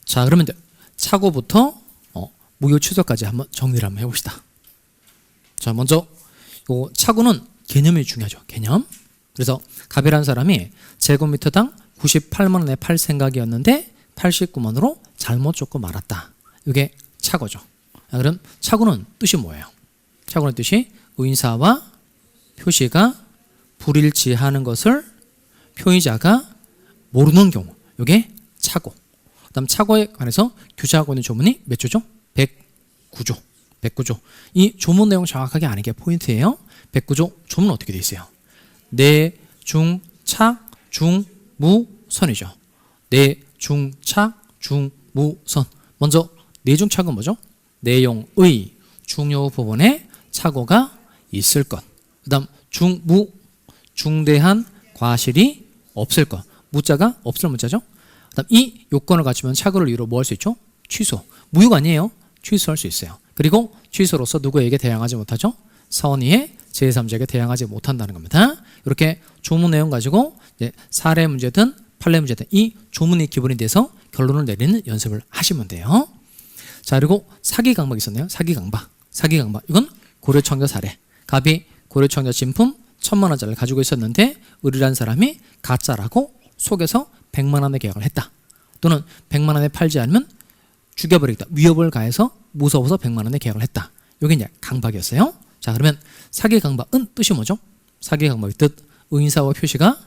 자, 그러면 차고부터 무효 취소까지 한번 정리를 한번 해봅시다. 자, 먼저 요 차고는 개념이 중요하죠. 개념. 그래서 갑이라는 사람이 제곱미터당 98만 원에 팔 생각이었는데 89만원으로 잘못 줬고 말았다. 이게 차고죠. 그럼 차고는 뜻이 뭐예요? 차고는 뜻이 의사와 표시가 불일치하는 것을 표의자가 모르는 경우, 이게 차고. 그 다음 차고에 관해서 규정하고 있는 조문이 몇 조죠? 109조. 109조. 이 조문 내용 정확하게 아는 게 포인트예요. 109조 조문 어떻게 되어 있어요? 내, 중, 착, 중, 무, 선이죠. 내, 중, 착, 중, 무, 선. 먼저 내중 착은 뭐죠? 내용의 중요 부분에 착오가 있을 것. 그 다음 중무, 중대한 과실이 없을 것. 무자가 없을 문자죠. 그 다음 이 요건을 갖추면 착오를 이유로 뭐 할 수 있죠? 취소. 무효가 아니에요. 취소할 수 있어요. 그리고 취소로서 누구에게 대항하지 못하죠? 선의의 제3자에게 대항하지 못한다는 겁니다. 이렇게 조문 내용 가지고 이제 사례 문제든 판례 문제든 이 조문의 기본이 돼서 결론을 내리는 연습을 하시면 돼요. 자, 그리고 사기 강박이 있었네요. 사기 강박. 사기 강박. 이건 고려청자 사례. 갑이 고려청자 진품 1000만 원짜리를 가지고 있었는데 을이라는 사람이 가짜라고 속여서 100만 원에 계약을 했다. 또는 100만 원에 팔지 않으면 죽여버리겠다. 위협을 가해서 무서워서 100만 원에 계약을 했다. 이게 이제 강박이었어요. 자, 그러면 사기 강박은 뜻이 뭐죠? 사기 강박의 뜻, 의인사와 표시가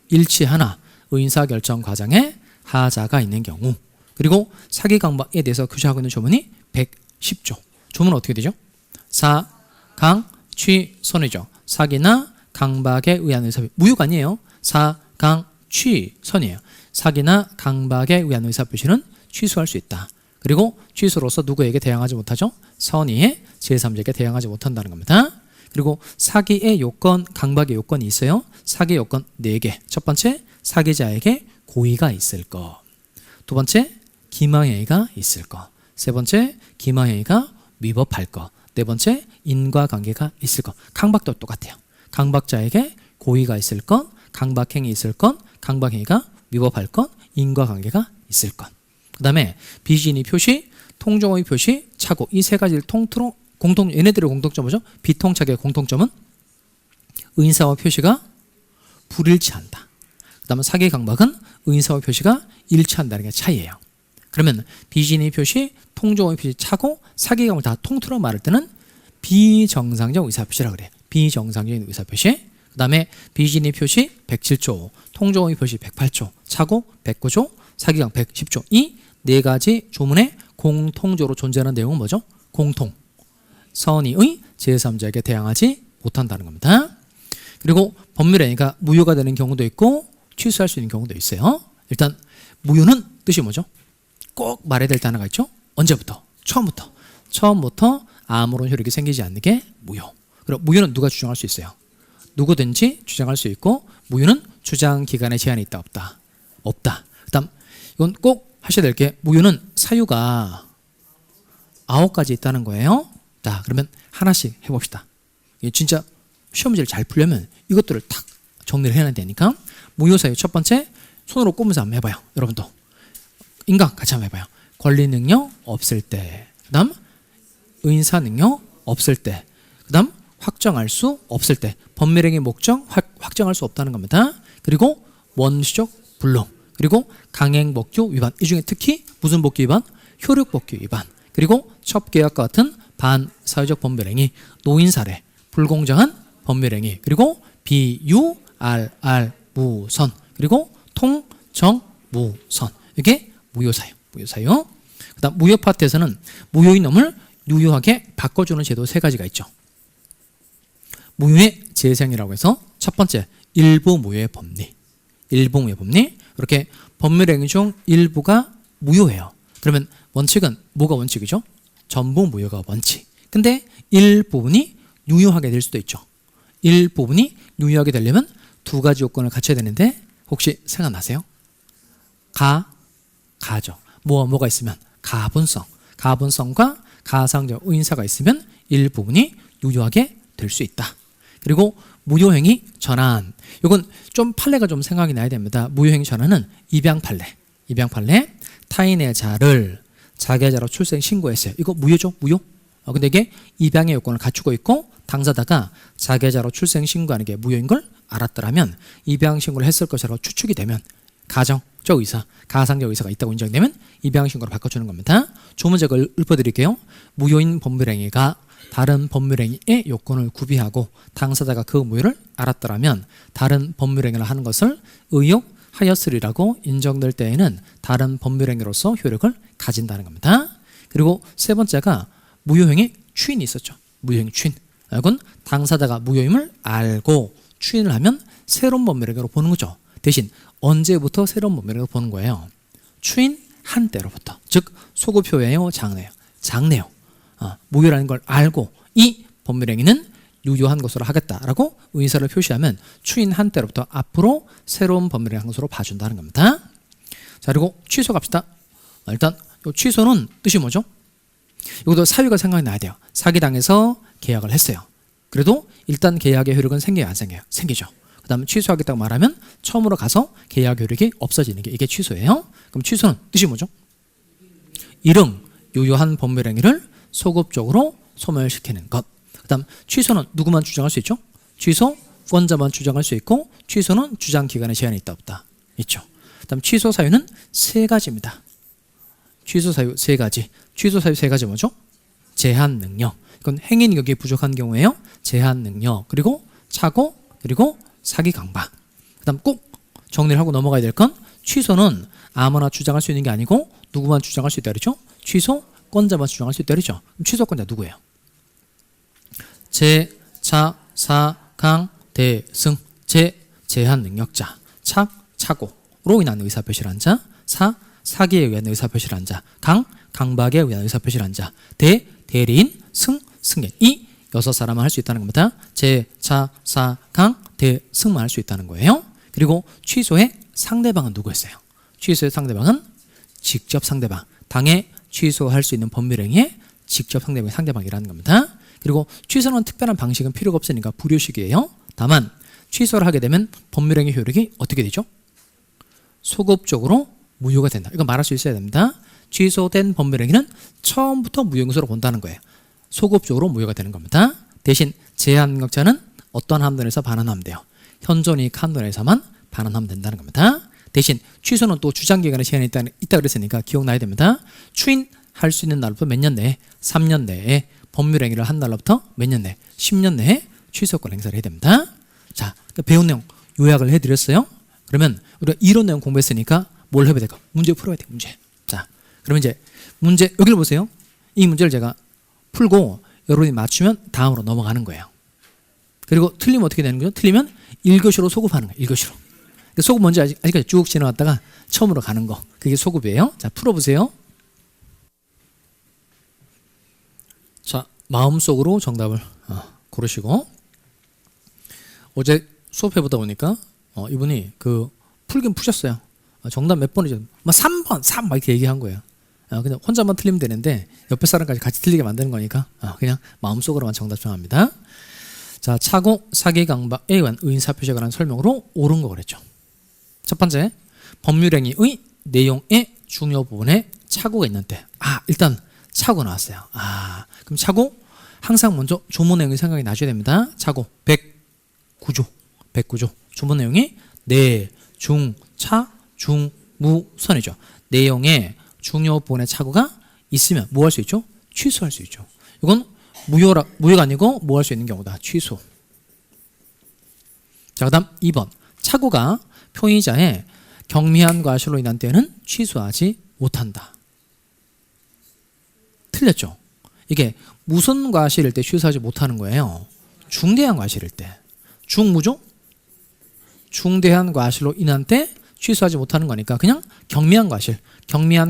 일치하나 의인사 결정 과정에 하자가 있는 경우. 그리고 사기 강박에 대해서 규정하고 있는 조문이 110조. 조문은 어떻게 되죠? 사, 강, 취, 선이죠. 사기나 강박에 의한 의사표시. 무효가 아니에요. 사, 강, 취, 선이에요. 사기나 강박에 의한 의사표시는 취소할 수 있다. 그리고 취소로서 누구에게 대항하지 못하죠? 선의의 제3자에게 대항하지 못한다는 겁니다. 그리고 사기의 요건, 강박의 요건이 있어요. 사기 요건 4개. 첫 번째, 사기자에게 고의가 있을 것. 두 번째, 기망행위가 있을 것. 세 번째, 기망행위가 위법할 것. 네 번째, 인과관계가 있을 것. 강박도 똑같아요. 강박자에게 고의가 있을 것, 강박행위 있을 것, 강박행위가 위법할 것, 인과관계가 있을 것. 그 다음에 비진의 표시, 통정의 표시, 착오. 이 세 가지를 통틀어 얘네들의 공통점은 뭐죠? 비통착의 공통점은 의인사와 표시가 불일치한다. 그 다음에 사기 강박은 의인사와 표시가 일치한다는 게 차이예요. 그러면 비진의 표시, 통정의 표시, 착오, 사기 강박을 다 통틀어 말할 때는 비정상적 의사표시라고 그래요. 비정상적인 의사표시. 그 다음에 비진의 표시 107조, 통정의 표시 108조, 착오 109조, 사기강 110조. 이 네 가지 조문의 공통적으로 존재하는 내용은 뭐죠? 공통. 선의의 제3자에게 대항하지 못한다는 겁니다. 그리고 법률행위가 무효가 되는 경우도 있고 취소할 수 있는 경우도 있어요. 일단 무효는 뜻이 뭐죠? 꼭 말해야 될 단어가 있죠? 언제부터? 처음부터 아무런 효력이 생기지 않는 게 무효. 그리고 무효는 누가 주장할 수 있어요? 누구든지 주장할 수 있고 무효는 주장 기간에 제한이 있다 없다? 없다. 그다음 이건 꼭 하셔야 될 게 무효는 사유가 9가지 있다는 거예요. 자, 그러면 하나씩 해봅시다. 진짜 시험 문제를 잘 풀려면 이것들을 탁 정리를 해야 되니까 무효 사유 첫 번째 손으로 꼽으면서 한번 해봐요. 여러분도 인강 같이 한번 해봐요. 권리 능력 없을 때, 그 다음 의인사 능력 없을 때, 그 다음 확정할 수 없을 때, 법률행위 목적 확정할 수 없다는 겁니다. 그리고 원시적 불능, 그리고 강행법규 위반. 이 중에 특히 무슨 법규 위반? 효력법규 위반. 그리고 첩계약과 같은 반사회적 법률행위, 노인사례, 불공정한 법률행위, 그리고 비유알알무선, 그리고 통정무선. 이게 무효사유. 무효사유. 그다음 무효 파트에서는 무효의 놈을 유효하게 바꿔주는 제도 3가지가 있죠. 무효의 재생이라고 해서 첫 번째 일부 무효의 법리. 일부 무효 법리. 이렇게 법률행위 중 일부가 무효해요. 그러면 원칙은 뭐가 원칙이죠? 전부 무효가 원칙. 근데 일부분이 유효하게 될 수도 있죠. 일부분이 유효하게 되려면 2가지 요건을 갖춰야 되는데 혹시 생각나세요? 가죠. 뭐가 있으면 가분성. 가분성과 가상적 의인사가 있으면 일부분이 유효하게 될 수 있다. 그리고 무효행위 전환. 이건 좀 판례가 좀 생각이 나야 됩니다. 무효행위 전환은 입양 판례. 타인의 자를 자기의 자로 출생 신고했어요. 이거 무효죠? 무효? 근데 이게 입양의 요건을 갖추고 있고 당사자가 자기의 자로 출생 신고하는 게 무효인 걸 알았더라면 입양 신고를 했을 것이라고 추측이 되면 가정적 의사, 가상적 의사가 있다고 인정되면 입양 신고로 바꿔주는 겁니다. 조문제가 읊어드릴게요. 무효인 법률행위가 다른 법률행위의 요건을 구비하고 당사자가 그 무효를 알았더라면 다른 법률행위를 하는 것을 의혹하였으리라고 인정될 때에는 다른 법률행위로서 효력을 가진다는 겁니다. 그리고 세 번째가 무효행위 추인이 있었죠. 무효행위 추인. 이건 당사자가 무효임을 알고 추인을 하면 새로운 법률행위로 보는 거죠. 대신 언제부터 새로운 법률행위로 보는 거예요? 추인한 때로부터. 즉 소급효예요, 장래요. 무효라는 걸 알고 이 법률행위는 유효한 것으로 하겠다라고 의사를 표시하면 추인한 때로부터 앞으로 새로운 법률행위 한 것으로 봐준다는 겁니다. 자, 그리고 취소 갑시다. 일단 취소는 뜻이 뭐죠? 이것도 사유가 생각이 나야 돼요. 사기당해서 계약을 했어요. 그래도 일단 계약의 효력은 생겨요, 안 생겨요? 생기죠. 그 다음에 취소하겠다고 말하면 처음으로 가서 계약 효력이 없어지는 게 이게 취소예요. 그럼 취소는 뜻이 뭐죠? 일응, 유효한 법률행위를 소급적으로 소멸시키는 것. 그 다음 취소는 누구만 주장할 수 있죠? 취소권자만 주장할 수 있고 취소는 주장기간에 제한이 있다 없다? 있죠. 그 다음 취소 사유는 세 가지입니다. 취소 사유 세 가지. 취소 사유 세 가지 뭐죠? 제한 능력. 이건 행위 능력이 부족한 경우에요. 제한 능력. 그리고 착오. 그리고 사기 강박. 그 다음 꼭 정리를 하고 넘어가야 될 건 취소는 아무나 주장할 수 있는 게 아니고 누구만 주장할 수 있다 그랬죠? 취소권자만 주장할 수 있다 그랬죠? 그럼 취소권자 누구예요? 제, 차, 사, 강, 대, 승. 제한 능력자. 착오로 인한 의사표시를 한 자. 사기에 의한 의사표시를 한 자. 강박에 의한 의사표시를 한 자. 대리인, 승인. 이 6사람은 할 수 있다는 겁니다. 제, 차, 사, 강, 대, 승만 할 수 있다는 거예요. 그리고 취소의 상대방은 누구였어요? 취소의 상대방은 직접 상대방. 당해 취소할 수 있는 법률행위의 직접 상대방이라는 겁니다. 그리고 취소는 특별한 방식은 필요가 없으니까 불효식이에요. 다만 취소를 하게 되면 법률행위 효력이 어떻게 되죠? 소급적으로 무효가 된다. 이거 말할 수 있어야 됩니다. 취소된 법률행위는 처음부터 무효행위로 본다는 거예요. 소급적으로 무효가 되는 겁니다. 대신 제한 능력자는 어떤 함정에서 반환하면 돼요? 현존이익 한도에서만 반환하면 된다는 겁니다. 대신 취소는 또 주장기간에 제한이 있다 그랬으니까 기억나야 됩니다. 추인할 수 있는 날부터 몇 년 내에? 3년 내에. 법률행위를 한 날로부터 몇 년 내에? 10년 내에 취소권 행사를 해야 됩니다. 자, 배운 내용 요약을 해드렸어요. 그러면 우리가 이론 내용 공부했으니까 뭘 해봐야 될까? 문제 풀어야 돼요. 문제. 자, 그러면 이제 문제 여기를 보세요. 이 문제를 제가 풀고 여러분이 맞추면 다음으로 넘어가는 거예요. 그리고 틀리면 어떻게 되는 거죠? 틀리면 1교시로 소급하는 거예요. 1교시로. 소급 뭔지 아직까지 쭉 지나갔다가 처음으로 가는 거. 그게 소급이에요. 자, 풀어보세요. 자, 마음속으로 정답을 고르시고. 어제 수업해보다 보니까 이분이 풀긴 푸셨어요. 정답 몇 번이죠? 3번, 3 막 이렇게 얘기한 거예요. 그냥 혼자만 틀리면 되는데 옆에 사람까지 같이 틀리게 만드는 거니까 그냥 마음속으로만 정답 정합니다. 자, 착오, 사기, 강박에 의한 의인사표시에 관한 설명으로 옳은 거 그랬죠. 첫 번째, 법률행위의 내용의 중요 부분에 착오가 있는 때. 일단 착오 나왔어요. 그럼 착오 항상 먼저 조문 내용이 생각이 나셔야 됩니다. 착오 109조 조문 내용이 내, 중, 차, 중, 무, 선이죠. 내용의 중요 부분에 착오가 있으면 뭐 할 수 있죠? 취소할 수 있죠. 이건 무효가 아니고 뭐 할 수 있는 경우다. 취소. 자, 그 다음 2번. 착오가 표의자의 경미한 과실로 인한 때는 취소하지 못한다. 틀렸죠? 이게 무슨 과실일 때 취소하지 못하는 거예요? 중대한 과실일 때. 중무죠? 중대한 과실로 인한 때 취소하지 못하는 거니까 그냥 경미한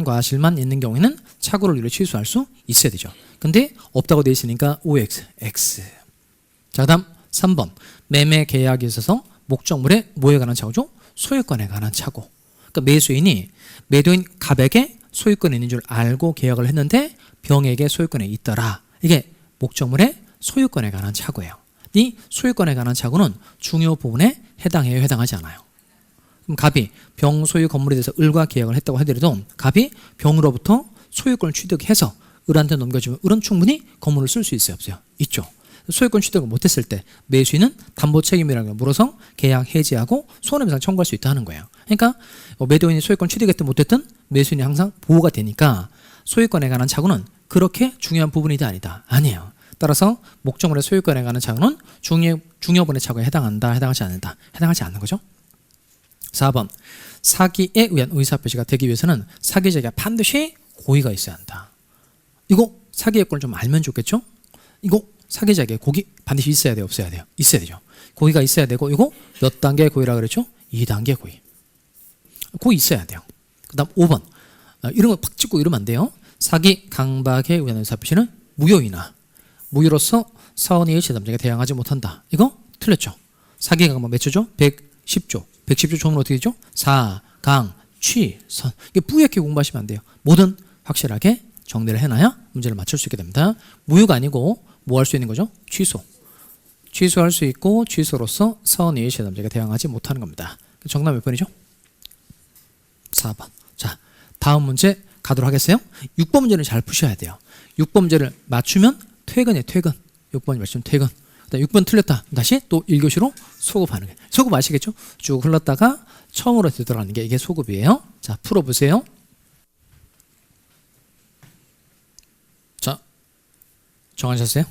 과실만 있는 경우에는 착오를 이루어 취소할 수 있어야 되죠. 근데 없다고 되어 있으니까 OX, X. 자, 그 다음 3번. 매매 계약에 있어서 목적물의 뭐에 관한 착오죠? 소유권에 관한 착오. 그러니까 매수인이 매도인 갑에게 소유권이 있는 줄 알고 계약을 했는데 병에게 소유권이 있더라. 이게 목적물의 소유권에 관한 착오예요. 이 소유권에 관한 착오는 중요 부분에 해당해요, 해당하지 않아요? 그럼 갑이 병 소유 건물에 대해서 을과 계약을 했다고 하더라도 갑이 병으로부터 소유권을 취득해서 을한테 넘겨주면 을은 충분히 건물을 쓸 수 있어요, 없어요? 있죠. 소유권 취득을 못했을 때 매수인은 담보 책임이라는 걸 물어서 계약 해지하고 손해배상 청구할 수 있다는 거예요. 그러니까 매도인이 소유권 취득했든 못했든 매수인이 항상 보호가 되니까 소유권에 관한 착오는 그렇게 중요한 부분이다 아니다? 아니에요. 따라서 목적물의 소유권에 관한 착오는 중요분의 착오에 해당한다, 해당하지 않는다? 해당하지 않는 거죠. 4번 사기에 의한 의사표시가 되기 위해서는 사기자가 반드시 고의가 있어야 한다. 이거 사기의 꼴 좀 알면 좋겠죠? 이거 사기자에게 고의 반드시 있어야 돼요, 없어야 돼요? 있어야 되죠. 고의가 있어야 되고 이거 몇 단계 고의라 그랬죠? 2단계 고의. 고의 있어야 돼요. 그 다음 5번 이런 거 팍 찍고 이러면 안 돼요. 사기, 강박에 의한 의사표시는 무효이나 무효로서 선의의 제3자에게 대항하지 못한다. 이거 틀렸죠. 사기, 강박 몇 조죠? 110조. 110조 조는 어떻게 되죠? 사, 강, 취, 선. 이게 뿌옇게 공부하시면 안 돼요. 뭐든 확실하게 정리를 해놔야 문제를 맞출 수 있게 됩니다. 무효가 아니고 뭐 할 수 있는 거죠? 취소. 취소할 수 있고 취소로서 선의의 제3자에게 대항하지 못하는 겁니다. 정답 몇 번이죠? 4번. 자, 다음 문제 가도록 하겠어요. 6번 문제는 잘 푸셔야 돼요. 6번 문제를 맞추면 퇴근이에요, 퇴근. 6번이 맞추면 퇴근. 그다음 6번 틀렸다. 다시 또 1교시로 소급하는 게. 소급 아시겠죠? 쭉 흘렀다가 처음으로 되돌아가는 게 이게 소급이에요. 자, 풀어보세요. 자, 정하셨어요?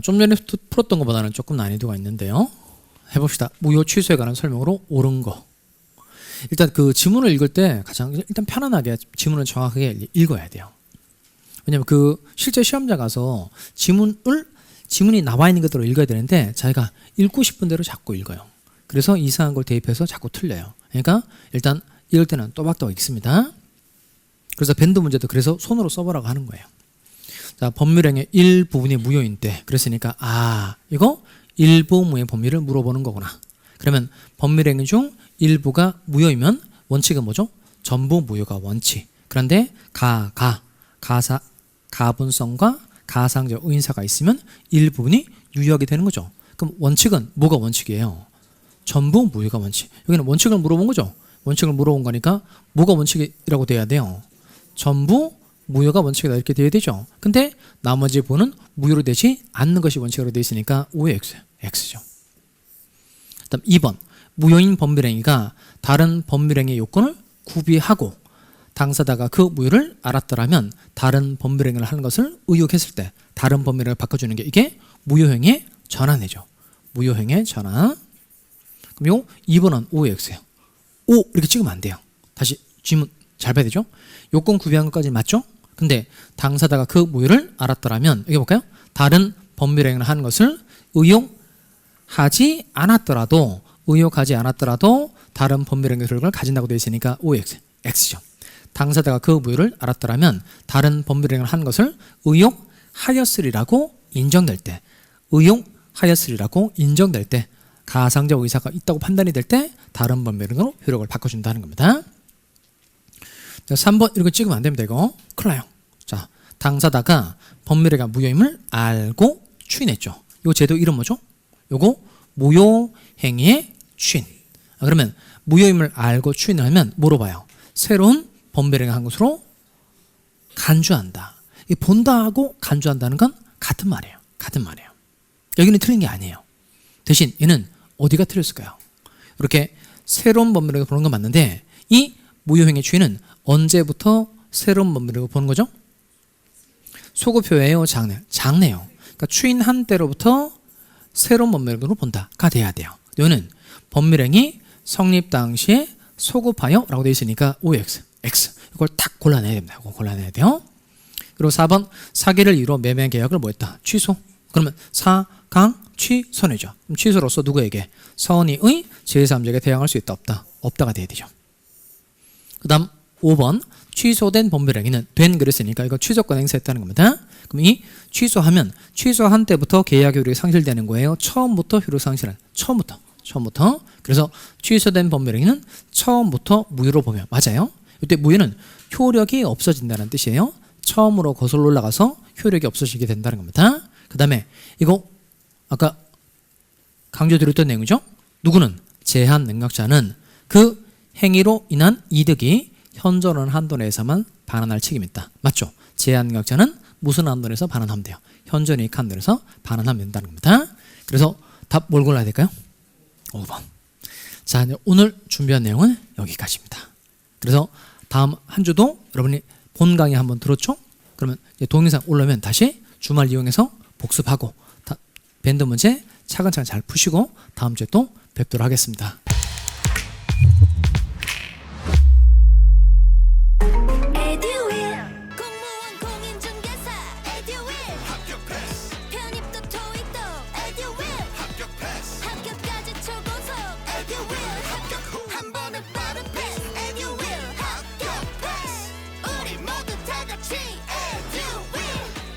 좀 전에 풀었던 것보다는 조금 난이도가 있는데요. 해봅시다. 무효 취소에 관한 설명으로 옳은 거. 일단 그 지문을 읽을 때 가장 일단 편안하게 지문을 정확하게 읽어야 돼요. 왜냐면 그 실제 시험장 가서 지문이 나와 있는 것대로 읽어야 되는데 자기가 읽고 싶은 대로 자꾸 읽어요. 그래서 이상한 걸 대입해서 자꾸 틀려요. 그러니까 일단 읽을 때는 또박또박 읽습니다. 그래서 밴드 문제도 그래서 손으로 써보라고 하는 거예요. 자, 법률행위 일부분이 무효인 때 그랬으니까 이거 일부무효의 법률을 물어보는 거구나. 그러면 법률행위 중 일부가 무효이면 원칙은 뭐죠? 전부 무효가 원칙. 그런데 가분성과 가상적 의인사가 있으면 일부분이 유효하게 되는 거죠. 그럼 원칙은 뭐가 원칙이에요? 전부 무효가 원칙. 여기는 원칙을 물어본 거죠. 원칙을 물어본 거니까 뭐가 원칙이라고 돼야 돼요? 전부 무효가 원칙이다 이렇게 돼야 되죠. 근데 나머지 부분은 무효로 되지 않는 것이 원칙으로 되어 있으니까 5의 X죠. 그다음 2번 무효인 법률행위가 다른 법률행위의 요건을 구비하고 당사자가 그 무효를 알았더라면 다른 법률행위를 하는 것을 의혹했을 때 다른 법률행위를 바꿔주는 게 이게 무효행위의 전환이죠. 무효행위의 전환. 그럼 요 2번은 5의 X예요. 5 이렇게 찍으면 안 돼요. 다시 질문 잘 봐야 되죠. 요건 구비한 것까지 맞죠? 근데 당사자가 그 무효를 알았더라면 여기 볼까요? 다른 법률행위를 하는 것을 의혹하지 않았더라도 다른 법률행위 결과를 가진다고 되어 있으니까 5의 X죠. 당사자가 그 무효를 알았더라면 다른 법률행위를 하는 것을 의혹하였으리라고 인정될 때 가상적 의사가 있다고 판단이 될 때 다른 법률행위로 효력을 바꿔준다는 겁니다. 자, 3번 이렇게 찍으면 안 됩니다. 이거 큰일 나요. 자, 당사자가 법률행위가 무효임을 알고 추인했죠. 이 제도 이름 뭐죠? 요거 무효행위의 추인. 그러면 무효임을 알고 추인을 하면 뭐로 봐요? 새로운 법률행위 한 것으로 간주한다. 이 본다하고 간주한다는 건 같은 말이에요. 여기는 틀린 게 아니에요. 대신 얘는 어디가 틀렸을까요? 이렇게 새로운 법률행위 보는 건 맞는데 이 무효행위 추인은 언제부터 새로운 법률행위 보는 거죠? 소급효예요, 장래요. 그러니까 추인한 때로부터 새로운 법률행위로 본다가 돼야 돼요. 이거는 법률행위 성립 당시에 소급하여라고 되어 있으니까 OX, X. 이걸 딱 골라내야 됩니다. 이거 골라내야 돼요. 그리고 4번 사기를 이유로 매매 계약을 뭐 했다? 취소. 그러면 취소네죠. 그럼 취소로서 누구에게? 선의의 제3자에게 대항할 수 있다, 없다? 없다가 돼야 되죠. 그 다음 5번 취소된 법률행위는 된 그랬으니까 이거 취소권 행사했다는 겁니다. 그럼 이 취소하면 취소한 때부터 계약 효력이 상실되는 거예요. 처음부터 효력 상실은 처음부터. 그래서 취소된 법률행위는 처음부터 무효로 보면 맞아요. 이때 무효는 효력이 없어진다는 뜻이에요. 처음으로 거슬러 올라가서 효력이 없어지게 된다는 겁니다. 그 다음에 이거 아까 강조드렸던 내용이죠. 누구는? 제한 능력자는 그 행위로 인한 이득이 현존하는 한도 내에서만 반환할 책임이 있다. 맞죠? 제한 능력자는 무슨 한도 내에서 반환하면 돼요? 현존이익 한도 내에서 반환하면 된다는 겁니다. 그래서 답 뭘 골라야 될까요? 5번. 자, 오늘 준비한 내용은 여기까지입니다. 그래서 다음 한 주도 여러분이 본 강의 한번 들었죠? 그러면 이제 동영상 올라오면 다시 주말 이용해서 복습하고 밴드 문제 차근차근 잘 푸시고 다음 주에 또 뵙도록 하겠습니다.